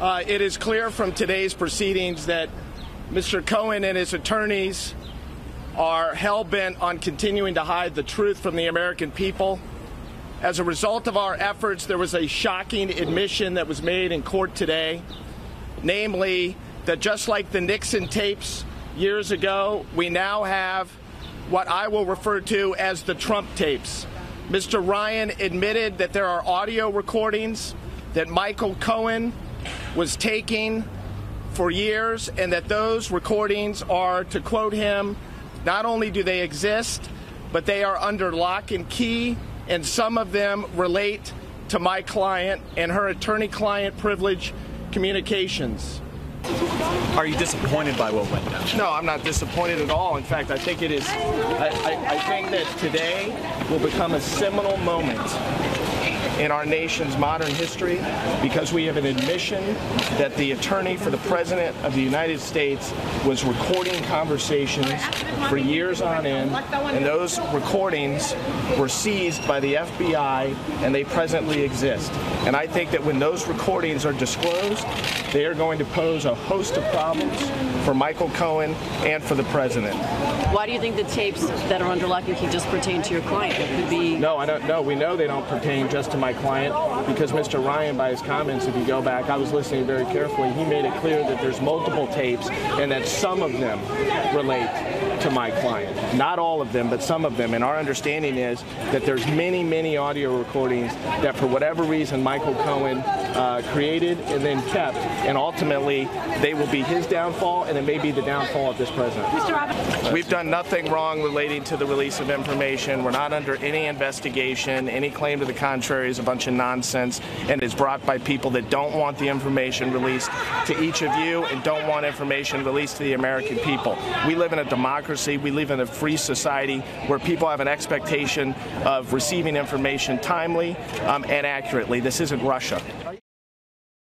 It is clear from today's proceedings that Mr. Cohen and his attorneys are hell-bent on continuing to hide the truth from the American people. As a result of our efforts, there was a shocking admission that was made in court today, namely that just like the Nixon tapes years ago, we now have what I will refer to as the Trump tapes. Mr. Ryan admitted that there are audio recordings that Michael Cohen was taking for years, and that those recordings are, to quote him, not only do they exist, but they are under lock and key, and some of them relate to my client and her attorney-client privilege communications. Are you disappointed by what went down? No, I'm not disappointed at all. In fact, I think it is. I think that today will become a seminal moment in our nation's modern history, because we have an admission that the attorney for the President of the United States was recording conversations for years on end, and those recordings were seized by the FBI, and they presently exist. And I think that when those recordings are disclosed, they are going to pose a host of problems for Michael Cohen and for the President. Why do you think the tapes that are under lock and key just pertain to your client? It could be... No, I don't know. We know they don't pertain just to my client, because Mr. Ryan, by his comments, if you go back, I was listening very carefully, he made it clear that there's multiple tapes and that some of them relate to my client. Not all of them, but some of them. And our understanding is that there's many, many audio recordings that for whatever reason Michael Cohen created and then kept, and ultimately they will be his downfall, and it may be the downfall of this president. We've done nothing wrong relating to the release of information. We're not under any investigation. Any claim to the contrary is a bunch of nonsense, and is brought by people that don't want the information released to each of you and don't want information released to the American people. We live in a democracy. We live in a free society where people have an expectation of receiving information timely and accurately. This isn't Russia.